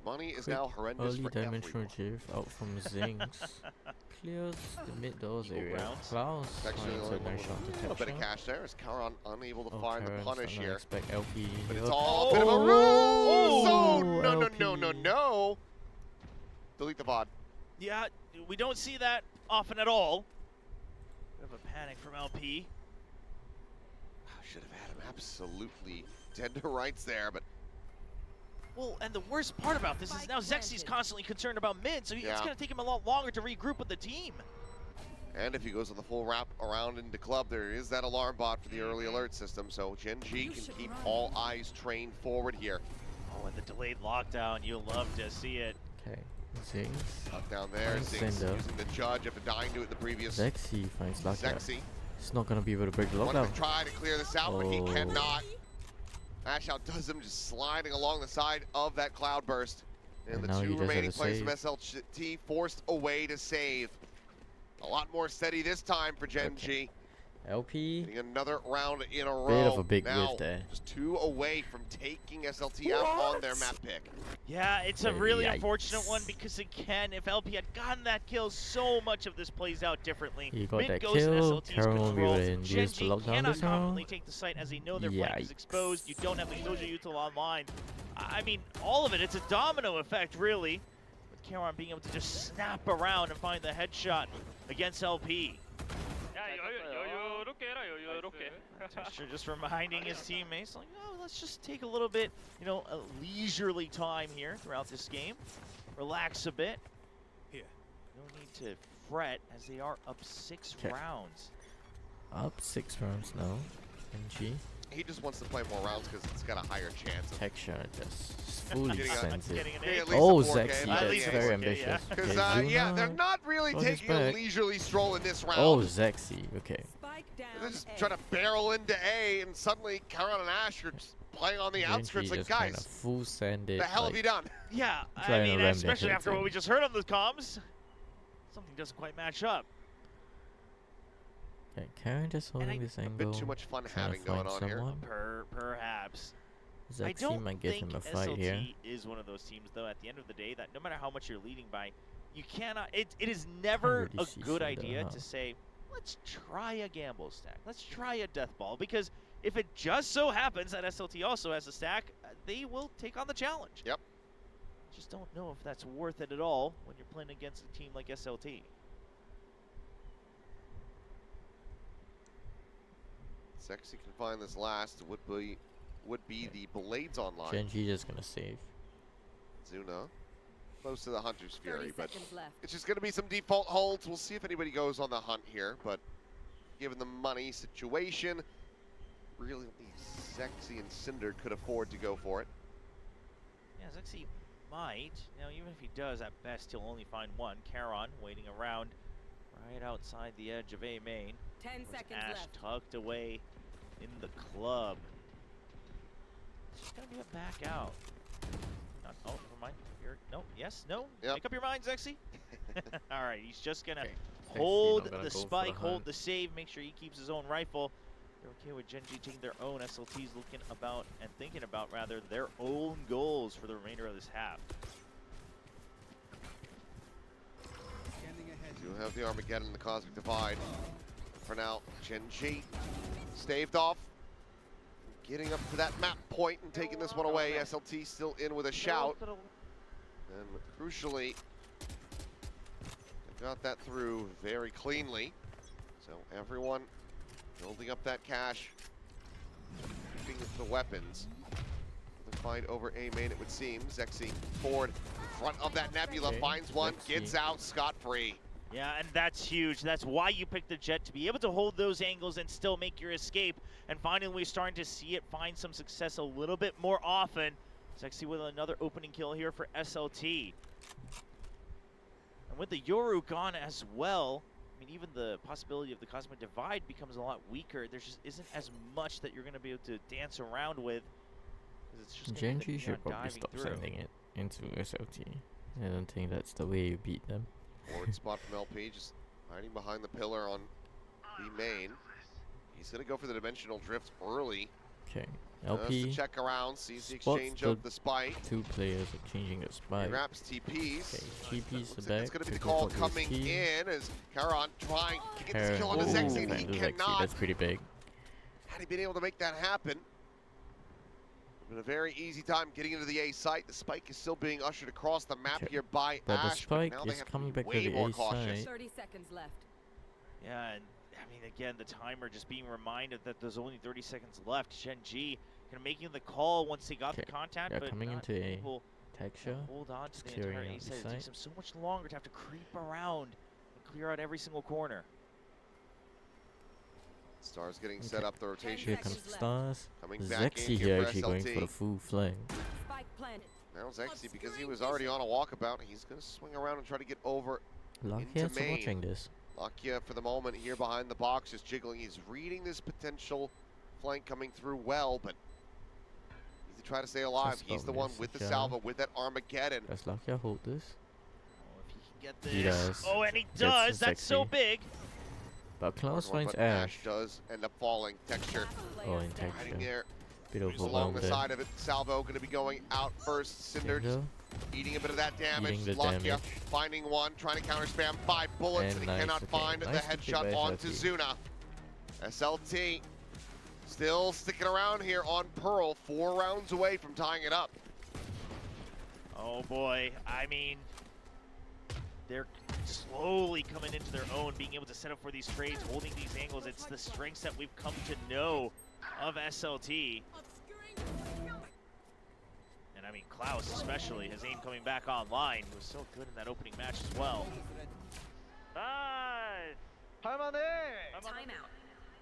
the money is Quick now horrendous Early for dimensional everyone. jiv out from Zinx. Clears the mid doors Eagle area. rounds. Klaus Actually, finds a a nice shot little bit of detection. cash there as Karan unable to Oh, find the Karen's punish gonna here. expect LP. But it's here. all a bit of a Oh, ruse. So no, LP. no. Delete the VOD. Yeah, we don't see that often at all. Bit of a panic from LP. Should have had him absolutely dead to rights there, but Well, and the worst part about this is now Zexy's constantly concerned about mid, so it's Yeah. going to take him a lot longer to regroup with the team. and if he goes on the full wrap around into club, there is that alarm bot for the early alert system, so Genji can keep all eyes trained forward here. Oh, and the delayed lockdown, you'll love to see it. Okay, Zinx. Up down there, Finds Zinx Cinder. using the judge after dying to it in the previous. Zexy finds Lakia. Zexy. He's not gonna be able to break the Wanted lockdown. to try to clear this out, but he Oh. cannot. Ash outdoes him, just sliding along the side of that cloud burst. And And the now he two just had remaining to players from save. SLT forced away to save. A lot more steady this time for Genji. LP. Getting another round in a row. Bit of a big now, whiff there. just 2 away from taking SLT out on their map pick. Yeah, it's a Yikes. really unfortunate one because, again, if LP had gotten that kill, so much of this plays out differently. He got Mid that goes in kill. SLT's Karen won't be able control. to induce the Genji lockdown cannot this round. confidently take the site as they know their flank is Yikes. exposed. You don't have the exposure util online. I mean, all of it, it's a domino effect, really. With Karan being able to just snap around and find the headshot against LP. Texture just reminding his teammates, like, oh, let's just take a little bit, you know, a leisurely time here throughout this game. Relax a bit. Here. No need to fret as they are up 6 Okay. rounds. Up 6 rounds now. NG. He just wants to play more rounds because it's got a higher chance of. Tech shot just fully Getting a- sends it. Getting an Getting A. at least Oh, a 4K, Zexy, at that's least a very 4K, ambitious. yeah. Okay, Because, Zuna yeah, they're not really on his taking a back. leisurely stroll in this round. Oh, Zexy. Okay. Spike down. They're just A. trying to barrel into A, and suddenly Karan and Ash are just playing on the Genji outskirts. Like, just kinda guys, full send it. the hell have like, you done? Yeah, I Trying to mean, ram the especially hits after what in. we just heard on the comms, something doesn't quite match up. Okay, Karen just holding this A angle. bit too much fun trying to having going find on here. someone. Perhaps. I Zexy don't might give think him a fight here. SLT is one of those teams, though, at the end of the day, that no matter how much you're leading by, you cannot. It is never really a see good Cinder, idea huh? to say, let's try a gamble stack. Let's try a death ball, because if it just so happens that SLT also has a stack, they will take on the challenge. Yep. Just don't know if that's worth it at all when you're playing against a team like SLT. Sexy can find this last. Would be the Blades online. Genji just gonna save. Zuna, close to the Hunter's 30 Fury, but seconds left. it's just going to be some default holds. We'll see if anybody goes on the hunt here, but given the money situation, really Sexy and Cinder could afford to go for it. Yeah, Zexy might. Now, even if he does, at best, he'll only find one. Charon waiting around right outside the edge of A main. 10 There's seconds Ash left. tucked away in the club. It's just gonna be a back out. Not, oh, never mind. Here, no, yes, no. Yep. Make up your mind, Zexy. All right, he's just gonna Okay. hold not gonna the go for the spike, hold hunt. the save, make sure he keeps his own rifle. They're okay with Genji taking their own. SLT's looking about and thinking about rather their own goals for the remainder of this half. Scanning ahead. You have the Armageddon and the Cosmic Divide. For now, Genji staved off. Getting up to that map point and taking this one away. SLT still in with a shout. And crucially, they got that through very cleanly. So everyone building up that cash, keeping the weapons. The fight over A main, it would seem. Zexy forward in front of that Nebula, Okay, finds one, let's gets see. out scot-free. Yeah, and that's huge. That's why you picked the Jet, to be able to hold those angles and still make your escape. And finally, we're starting to see it find some success a little bit more often. Sexy with another opening kill here for SLT. And with the Yoru gone as well, I mean, even the possibility of the Cosmic Divide becomes a lot weaker. There just isn't as much that you're going to be able to dance around with. 'Cause it's just gonna be the Genji should neon probably diving stop through. sending it into SLT. I don't think that's the way you beat them. Forward spot from LP, just hiding behind the pillar on B main. He's gonna go for the dimensional drift early. Okay, Just to LP. check around, sees the spots exchange the of the spike. Two players are changing the He spike. wraps TPs. Okay, TP's Looks the like it's back. gonna be to the go call for coming risky. in as Charon trying to get this Karen- kill on the Ooh, Zexy, and he Vandal Zexy, cannot. that's pretty big. Had he been able to make that happen, been a very easy time getting into the A site. The spike is still being ushered across the map Okay. here by But the Ash, spike now they is have to coming be back to way the more A cautious. side. 30 seconds left. Yeah, and I mean, again, the timer just being reminded that there's only 30 seconds left. Genji kind of making the call once they got the Okay, contact, they're but coming not into A. able to Texture. hold on to Just the entire clearing A out the side. It takes site. them so much longer to have to creep around and clear out every single corner. Stars getting set Okay. up, the rotation Here seconds comes left. Stars. coming back in Zexy here here for actually going for SLT. the full flank. Spike planted. Now Zexy, because he was already on a walkabout, he's going to swing around and try to get over. Lucky Into for main. watching this. Lakia for the moment here behind the box, just jiggling. He's reading this potential flank coming through well, but needs to try to stay alive. Just He's the don't one miss with the it, yeah. salvo, with that Armageddon. Does Lakia hold this? Oh, if he can get this. He does. Oh, and he That's does. That's so Sexy. big. But Klaus Hard one, finds but Ash. does end up falling. Texture Oh, in Player hiding texture. there. Bit He's along overwhelmed the there. side of it. Salvo going to be going out first. Cinder just Cinder. eating a bit of that damage. Eating the Lakia damage. finding one, trying to counter spam 5 bullets, And and he nice, cannot okay. find the Nice to keep headshot by onto SLT. Zuna. SLT still sticking around here on Pearl, 4 rounds away from tying it up. Oh boy, I mean, they're slowly coming into their own, being able to set up for these trades, holding these angles. It's the strengths that we've come to know of SLT. And I mean, Klaus especially, his aim coming back online. He was so good in that opening match as well. Nice! Timeout.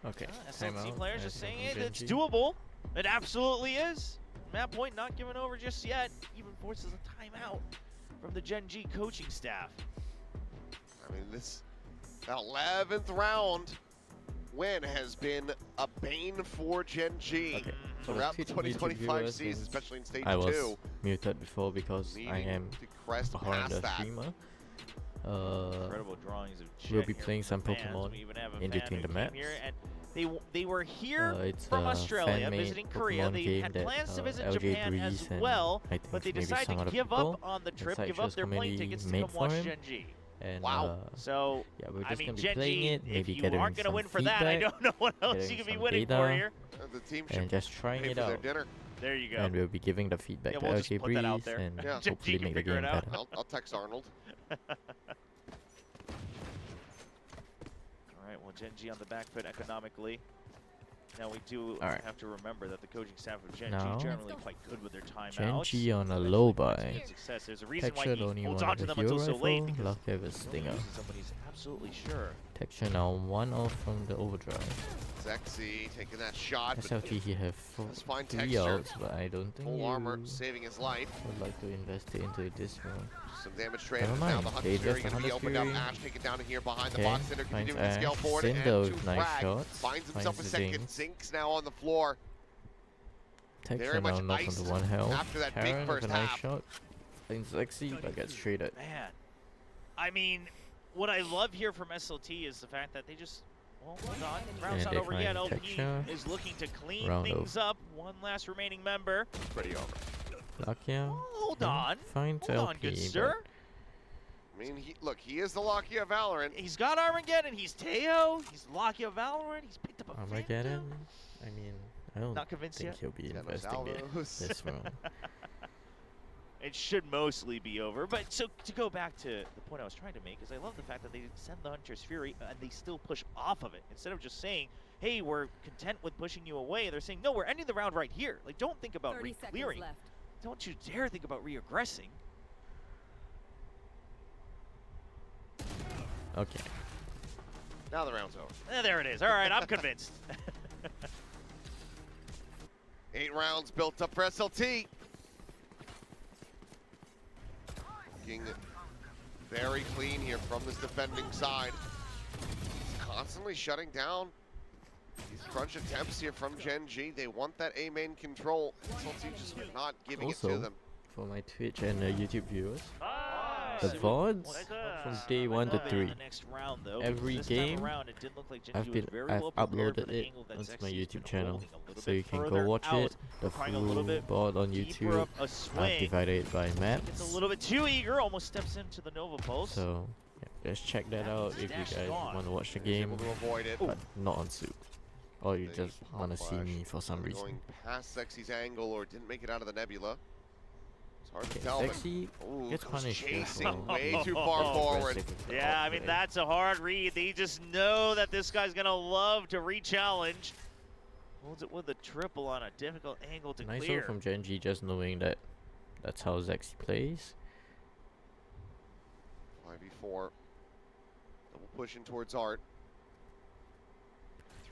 Okay. SLT timeout. players I just think saying from it's Genji. doable. It absolutely is. Map point not giving over just yet. Even forces a timeout from the Gen G coaching staff. I mean, this that 11th round win has been a bane for Gen G Okay. For the throughout the YouTube 2025 viewers, season, since especially in Stage I was 2. muted before because I Needing am to crest a past horrendous that. streamer. Incredible drawings of we'll Jet be here playing from some fans. Pokemon We even have a in fan between who the came maps. here, and they were here It's from a Australia, fan-made visiting Korea. Pokemon They game had that, plans to visit LJ Japan as Breeze and well, I think but they maybe decided some to other give people up on the trip, inside give up Show's their plane community tickets to made come for watch him. Gen G. And Wow. So, yeah, we're I just mean, gonna be playing Genji, it, if maybe you getting aren't going to some win for that, I feedback, don't know what else getting you could be some winning for data, here. The team should and just trying pay it for their out. dinner. There you go. And we'll be giving the feedback Yeah, to we'll just LK put that out Breeze there. and Yeah. Genji hopefully can make the figure it game out. better. I'll text Arnold. All right, well, Genji on the back foot economically. Now we do Alright. have to remember that the coaching staff of Genji Now, generally quite good with their timeouts. Genji on a especially low when it's buy. been success. There's a reason why Texture he only holds one on to of the them hero until so late rifle, because lucky with a he's only stinger. using somebody he's absolutely sure. Texture now 1 off from the overdrive. Zexy taking that shot, but SLT he have Let's find 3 texture. outs, but I don't think full armor you saving his life. would like to invest it into this one. Some damage traded. Never Now mind. the They Hunter's Fury just the going to be Hunter's opened up. Fury. Ash taken down in here behind the Okay, box center, finds continuing to scale Ash. forward. Cinder And with to nice frag. shots. Finds himself Finds a the second. Zinx. Zinx now on the floor. Texture much now knocked iced onto 1 health. after that big Karen with first a nice half. shot. Finds Lexi, but gets traded. Man, I mean, what I love here from SLT is the fact that they just, well, hold on, round's And not they over yet. find LP Texture. is looking to clean Round things up. One last remaining member. Pretty over. Lakia. Hold on. Finds Hold on, LP, good but sir. I mean, look, he is the Lakia Valorant. He's got Armageddon. He's Teo. He's Lakia Valorant. He's picked up a Armageddon. Phantom. I mean, I don't Not convinced think yet? he'll be Yeah, no investing it salvos. this round. It should mostly be over. But so to go back to the point I was trying to make is I love the fact that they send the Hunter's Fury and they still push off of it. Instead of just saying, hey, we're content with pushing you away, they're saying, no, we're ending the round right here. Like, don't think about 30 seconds re-clearing. left. Don't you dare think about re-aggressing. Okay. Now the round's over. There it is. All right, I'm convinced. 8 rounds built up for SLT. Looking very clean here from this defending side. Constantly shutting down these crunch attempts here from Genji. They want that A main control. SLT just not giving it to Also, them. for my Twitch and YouTube viewers, the So, VODs from day 1 to 3. The next round, though, Every because this time game, around, it did look like I've Genji was very I've well prepared for uploaded the it angle that onto Zexy's my been YouTube channel, holding a little so you bit can go further watch out, it. The trying a little full bit board on deeper YouTube. up a I've swing. divided it by Gets maps. a little bit too eager, almost steps into the Nova Pulse. So yeah, just check that out if you Dash guys gone. want to watch the He's game, able to avoid it. but not on Soup. Or you They just want to pop see flash. me for some Either reason. Going past Sexy's angle or didn't make it out of the nebula. It's hard to Okay, tell. but- Sexy Ooh, gets goes punished here chasing for way being too far forward. aggressive with the Yeah, I mean, outplay. that's a hard read. They just know that this guy's going to love to re-challenge. Holds it with a triple on a difficult angle to Nice clear. one from Genji, just knowing that that's how Zexy plays. 5v4. Double pushing towards Art.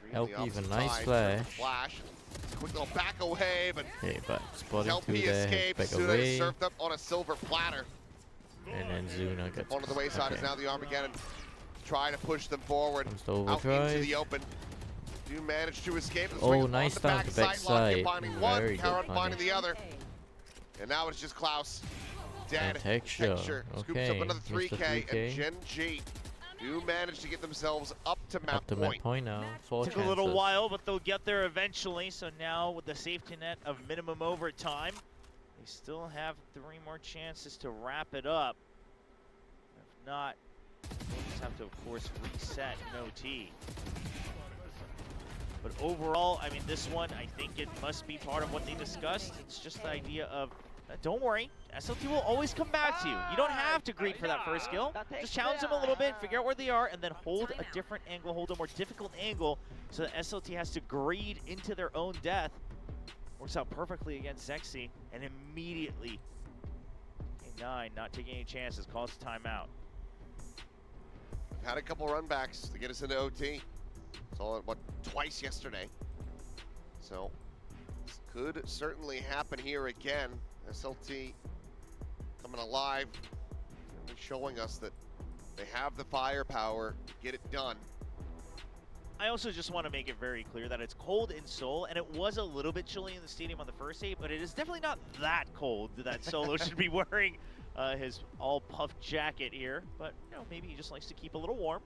3 on LP the with a opposite nice side. flash. Quick little back away, but Okay, but spotting LP two there, escapes. back Suna away, is served up on a silver platter. and then Zuna gets Onto the wayside is okay. now the Armageddon. Try to push them forward. Comes the Out into overdrive. the open. Do manage to escape. The Oh, swing on nice the down to backside. Lockyer backside. finding one, Very good Karen punish. finding the other. And now it's just Klaus. Dead. And Texture. Scoops Okay, up another Mr. 3K, 3K. and Gen G do manage to get themselves up to map Up to point. map point now. 4 Took chances. a little while, but they'll get there eventually. So now with the safety net of minimum overtime, they still have 3 more chances to wrap it up. If not, they'll just have to, of course, reset in OT. But overall, I mean, this one, I think it must be part of what they discussed. It's just the idea of, don't worry, SLT will always come back to you. You don't have to greet for that first kill. Just challenge them a little bit, figure out where they are, and then hold a different angle, hold a more difficult angle, so that SLT has to greed into their own death. Works out perfectly against Zexy, and immediately, A9 not taking any chances, calls a timeout. Had a couple runbacks to get us into OT. Saw it, what, twice yesterday. So, this could certainly happen here again. SLT coming alive, really showing us that they have the firepower to get it done. I also just want to make it very clear that it's cold in Seoul, and it was a little bit chilly in the stadium on the first day, but it is definitely not that cold that Solo should be wearing his all puffed jacket here. But, you know, maybe he just likes to keep a little warm.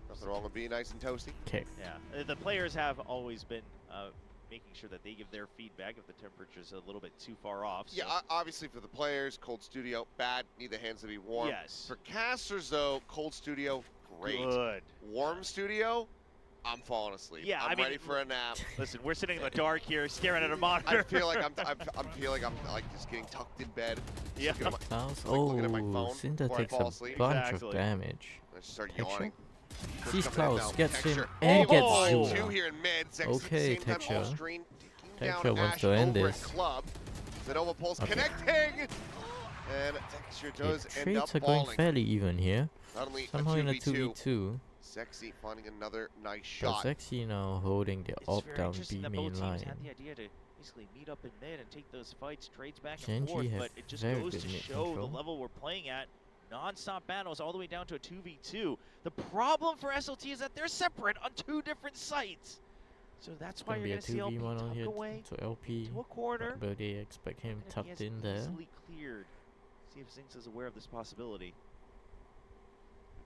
Nothing wrong with being nice and toasty. Okay. Yeah, the players have always been making sure that they give their feedback if the temperature's a little bit too far off. So. Yeah, obviously for the players, cold studio, bad, need the hands to be warm. Yes. For casters though, cold studio, great. Good. Warm studio, I'm falling asleep. Yeah, I'm I mean, ready for a nap. Listen, we're sitting in the dark here, staring at a I monitor. feel like I'm like just getting tucked in bed. Yeah. Looking at my, Klaus, looking at my phone Cinder before I takes fall a asleep. bunch Exactly. of damage. I just start Texture? yawning. Sees Coming in Klaus, now. gets him, Texture. and gets Oh! Zuna. Two here in mid. Zexy Okay, at the same time, all Texture. screen, taking Texture down wants Ash to end over at this. Club. Zenova Pulse Okay. connecting! And Texture The does end up trades are going falling. fairly even here. Not only Somehow a in a 2v2, 2v2. Zexy finding another nice But shot. Zexy now holding the It's up very down interesting B that main both line. teams had the idea to basically meet up in mid and take those fights, trades back and Gen G forth, have but it just very goes good to mid show control. the level we're playing at. Non-stop battles all the way down to a 2v2. The problem for SLT is that they're separate on two different sites. So that's It's why gonna you're be going a to see LP 2v1 on tuck here away to LP. to a corner. But they expect him And he tucked has in there. easily cleared. See if Zinx is aware of this possibility.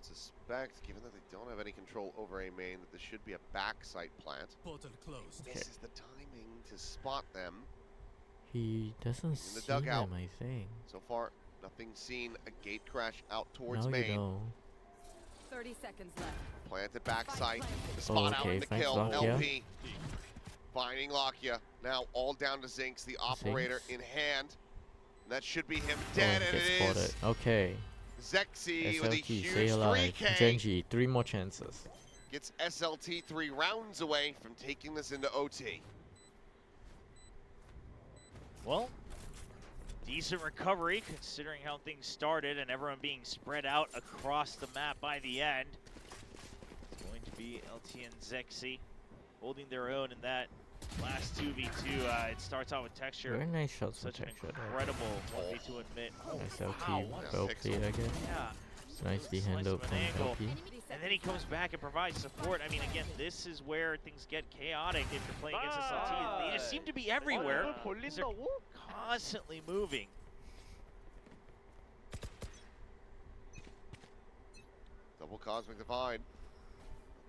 Suspect, given that they don't have any control over A main, that this should be a backside plant. Portal closed. This is the timing to spot them. He doesn't the see dugout. them, I think. So far, nothing seen. A gate crash out towards Now you main. know. 30 seconds left. Planted backside. The spot out Okay, in the thanks, kill. Lakia. LP finding Lakia. Now all down to Zinx, the operator in hand. And that should be him dead, and gets it spotted. is Okay. Zexy with a SLT, huge stay alive. 3K. Gen G, 3 more chances. Gets SLT 3 rounds away from taking this into OT. Well, decent recovery considering how things started and everyone being spread out across the map by the end. It's going to be LT and Zexy holding their own in that last 2v2. It starts out with Texture. Very nice shots from Such an Texture. incredible 1v2 in mid. Oh, SLT, wow, what a well six. played, I guess. yeah. Nicely Slice handled of an from angle. LP. And then he comes back and provides support. I mean, again, this is where things get chaotic if you're playing against SLT. They just seem to be everywhere. They're constantly moving. Double Cosmic Divide.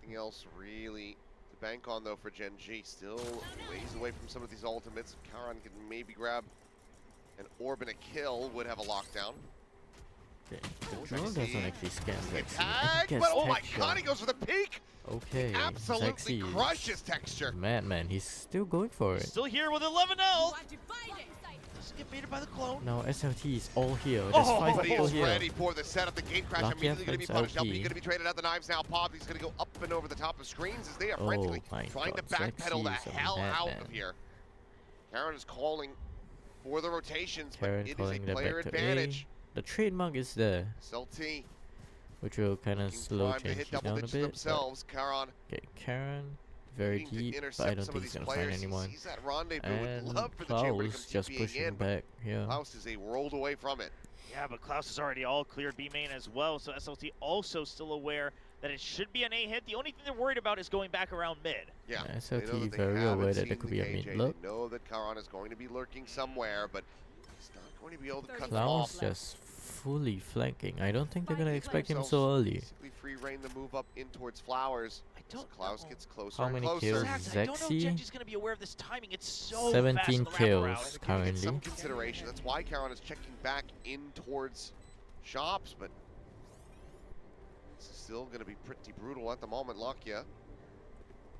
Nothing else really to bank on though for Gen G. Still ways away from some of these ultimates. Karan can maybe grab an orb and a kill, would have a lockdown. Okay. The drone doesn't actually scan Zexy. Tag, Gets but oh my Texture. god, he goes for the peak! Okay, Absolutely Zexy crushes Texture. Madman, he's still going for it. Still here with 11 health. Doesn't get baited by the clone. Now SLT is all here. There's Oh, 5 But he people is here. ready for the setup. The gate crash Lakia immediately going to be fights punished. LP LP. going to be traded out the knives now. Pop, he's going to go up and over the top of screens as they are Oh frantically my trying to God, backpedal the Zexy is a hell out madman. of here. Karen is calling for the rotations, Karen but it is a calling that player back to advantage. A. The trademark is there, SLT which will kind of looking slow primed to Gen hit G double down a digits bit. But, themselves. Karan okay, Karen, very needing to deep, but I intercept don't some think of he's these gonna find players. He anyone. sees that rendezvous. Would And love for the chamber to come Klaus just TPing pushing in, but back here. Klaus is a world away from it. Yeah, but Klaus is already all cleared B main as well, so SLT also still aware that it should be an A hit. The only thing they're worried about is going back around mid. Yeah, Yeah, they know SLT that they very haven't aware that seen there could the be a KJ. mid look. They know that Karan is going to be lurking somewhere, but he's not going to be able to cut them Klaus off. just fully flanking. I don't think they're gonna expect him Themselves so early. Basically free reign to move up in towards Flowers. I As don't Klaus know. gets closer How and many closer. kills? Exactly. I don't know if Zexy? Genji's going to be aware of this timing. It's so 17 fast on the kills. wraparound. Giving it Currently. some consideration. That's why Karan is checking back in towards shops, but it's still going to be pretty brutal at the moment. Lakia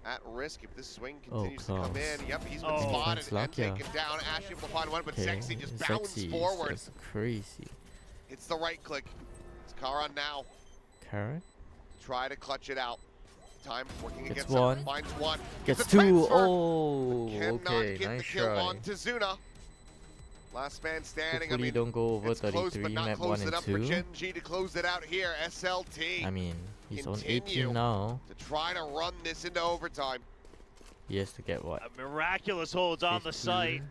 at risk if this swing continues to come Klaus. in. Yep, he's been Oh. spotted and Lakia. taken down. Ash able to find one, but Okay, Zexy just bounced Zexy is forward. just crazy. It's the right click. It's Karan now. Karen Try to clutch it out. Time working Gets against one. him. Finds one. gets the 2. transfer. Oh, Cannot okay, get the nice kill try. on Tazuna. Last man standing. Hopefully I mean, don't go over it's close, 33, but not map close 1 and enough for 2. Gen G to close it out here. SLT I mean, he's on Continue. 18 now. to try to run this into overtime. He has to get what? A miraculous holds on the 15? site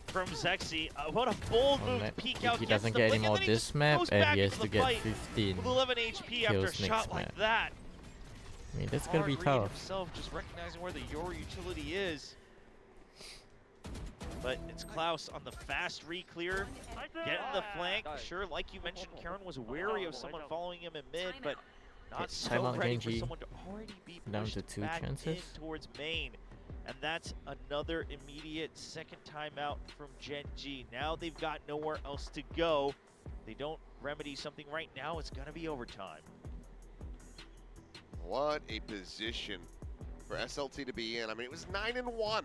from Zexy. What a bold On move to map. peek If out. he gets doesn't the get blink, any and more then he this just map, goes and back he has into to the get fight 15. with 11 HP after a kills shot next like map. that. I mean, that's gonna be Hard read tough. himself, just recognizing where the Yoru utility is. But it's Klaus on the fast re-clear, getting the flank. Sure, like you mentioned, Karen was wary of someone following him in mid, but not so timeout ready for Genji. someone to already be Down pushed to 2 back in chances. towards main. And that's another immediate second timeout from Gen G. Now they've got nowhere else to go. They don't remedy something right now, it's gonna be overtime. What a position for SLT to be in. I mean, it was 9-1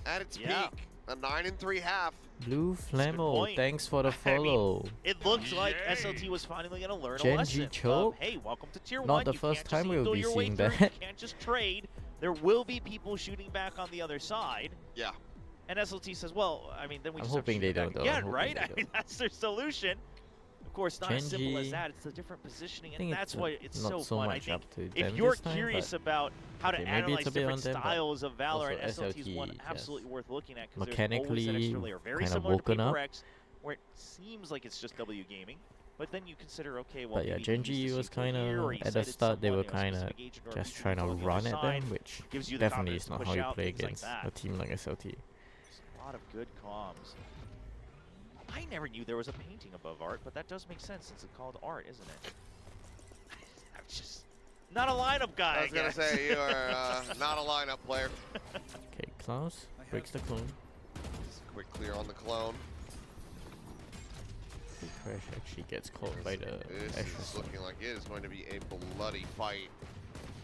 at its Yeah. peak. A 9-3 half. Blue Flamo, point. thanks for the I mean, follow. It looks like SLT was finally going to learn Gen a G lesson. Of, choke? hey, welcome to Tier Not 1. the You first can't time just we'll eagle be your way seeing through. that. You can't just trade. There will be people shooting back on the other side. Yeah. And SLT says, well, I mean, then we I'm just have to hoping shoot they back don't, though. I'm again, hoping right? they I mean, that's their solution. Of course, not as simple as Gen G, that. It's the different positioning, I and think that's it's why it's not so so fun. I much think up to if them you're this time, curious but about how to okay, maybe analyze it's a bit different on them, but styles of Valorant, also SLT's one SLT absolutely just worth looking at because there's always that mechanically extra layer. Very kinda similar to woken Paper up. X, where it seems like it's just W gaming. But then you consider, okay, well, But yeah, maybe Gen he used G to was see clear, kind or he of, at the sighted start they someone, were you know, kind of specific agent or just maybe trying to people on the run other at side, them, which gives you the definitely confidence is to not push how you out, play things like against that. a team like SLT. A lot of good comms. I never knew there was a painting above art, but that does make sense since it's called art, isn't it? I'm just not a lineup guy. I was going to say, you are not a lineup player. Okay, Klaus breaks the clone. Just a quick clear on the clone. Crash actually gets caught by the This extra is stun. looking like it is going to be a bloody fight.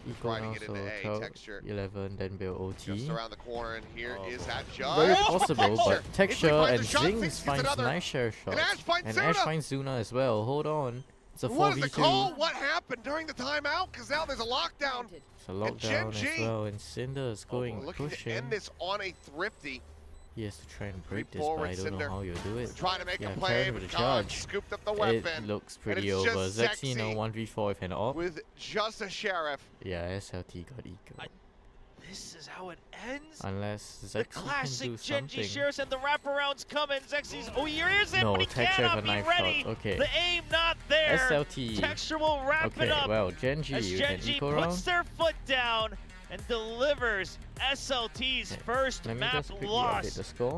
Equal Trying now, to get so into A, Cal texture. 11, then Bill OT. Just around the corner, and here Oh, is boy. that judge. Very Oh, possible, but If Texture he finds and the shot, Zings Zings gets finds another. nice share shots. Ash finds And Ash Zuna. finds Zuna as well. Hold on. It's a What is the 4v2. call? What happened during the timeout? Because now there's a lockdown. Planted. It's a And Gen lockdown as G- well, and Cinder is going Looking to pushing. end this on a thrifty. He has to try and break Creep this, but forward, I don't Cinder. know how you do it. Trying to make Yeah, a play, carried with but the God charge. scooped up the It weapon. looks pretty it's over. just Zexy now sexy 1v4 with an op. With just a sheriff. Yeah, SLT got eco. This is how it ends? Unless The Zexy can classic do Gen G something. sheriffs and the wwraparounds coming. Zexy's, oh, here is it, No, but he Texture cannot for be knife ready. shot. Okay. The aim not there. SLT. Texture will wrap Okay, it up well, Gen G as with Gen an G eco puts round. their foot down and delivers SLT's Okay, first Let me map just quickly update loss. the score.